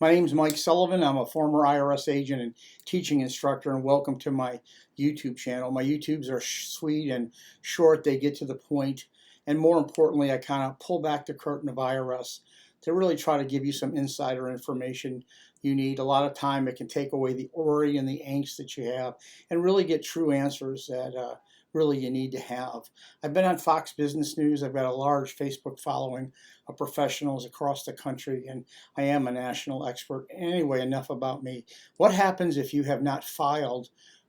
My name is Mike Sullivan. I'm a former IRS agent and teaching instructor, and welcome to my YouTube channel. My YouTubes are sweet and short. They get to the point, and more importantly, I kind of pull back the curtain of IRS to really try to give you some insider information you need. A lot of time it can take away the worry and the angst that you have and really get true answers that really you need to have. I've been on Fox Business News. I've got a large Facebook following of professionals across the country, and I am a national expert. Anyway, enough about me. What happens if you have not filed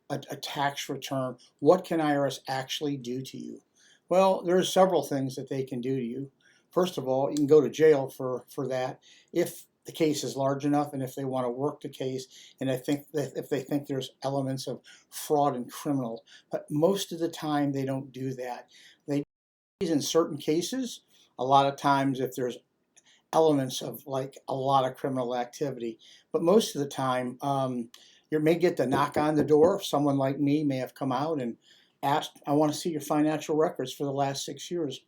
a tax return? What can IRS actually do to you? Well, there's several things that they can do to you. First of all, you can go to jail for that if the case is large enough, and if they want to work the case, and I think that if they think there's elements of fraud and criminal. But most of the time they don't do that. They do in certain cases. A lot of times if there's elements of like a lot of criminal activity, but most of the time you may get the knock on the door. Someone like me may have come out and asked, I want to see your financial records for the last 6 years.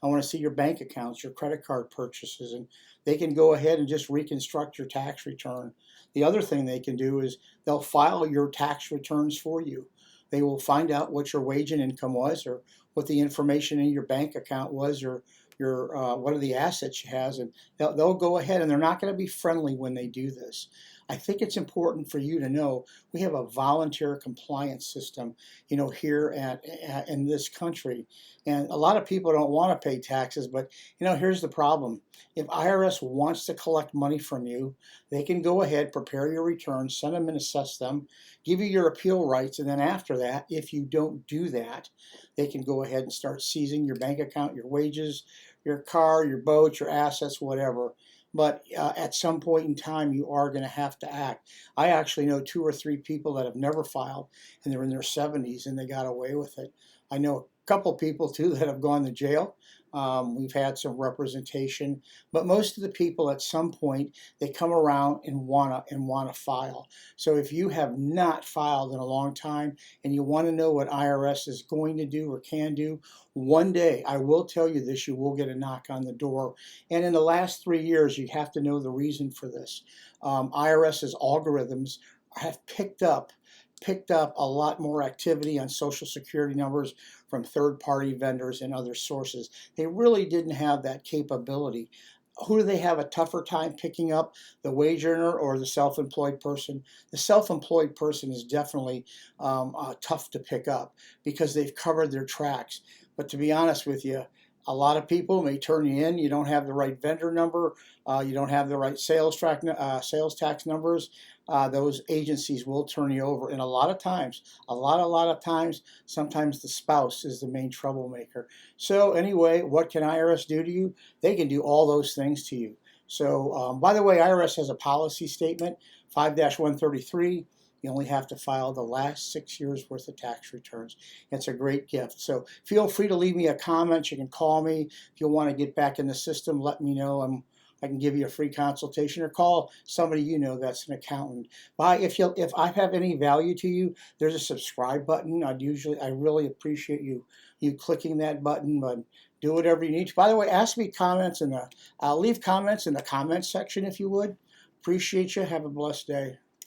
I want to see your bank accounts, your credit card purchases, and they can go ahead and just reconstruct your tax return. The other thing they can do is they'll file your tax returns for you. They will find out what your wage and income was, or what the information in your bank account was, or your what are the assets you has, and they'll go ahead, and they're not going to be friendly when they do this. I think it's important for you to know we have a volunteer compliance system, here in this country, and a lot of people don't want to pay taxes. But here's the problem: if IRS wants to collect money from you, they can go ahead, prepare your returns, send them and assess them, give you your appeal rights, and then after that, if you don't do that, they can go ahead and start seizing your bank account, your wages, your car, your boat, your assets, whatever. But at some point in time, you are going to have to act. I actually know 2 or 3 people that have never filed, and they're in their 70s, and they got away with it. I know a couple people, too, that have gone to jail. We've had some representation, but most of the people at some point, they come around and wanna file. So if you have not filed in a long time and you want to know what IRS is going to do or can do, one day, I will tell you this, you will get a knock on the door. And in the last 3 years, you have to know the reason for this. IRS's algorithms have picked up a lot more activity on Social Security numbers from third-party vendors and other sources. They really didn't have that capability. Who do they have a tougher time picking up, the wage earner or the self-employed person? The self-employed person is definitely tough to pick up because they've covered their tracks. But to be honest with you, a lot of people may turn you in. You don't have the right vendor number. You don't have the right sales tax numbers. Those agencies will turn you over. And a lot of times, sometimes the spouse is the main troublemaker. So anyway, what can IRS do to you? They can do all those things to you. So by the way, IRS has a policy statement, 5-133. You only have to file the last 6 years worth of tax returns. It's a great gift. So feel free to leave me a comment. You can call me. If you want to get back in the system, let me know. I can give you a free consultation, or call somebody that's an accountant. If I have any value to you, there's a subscribe button. I really appreciate you clicking that button, but do whatever you need to. By the way, leave comments in the comment section if you would. Appreciate you. Have a blessed day.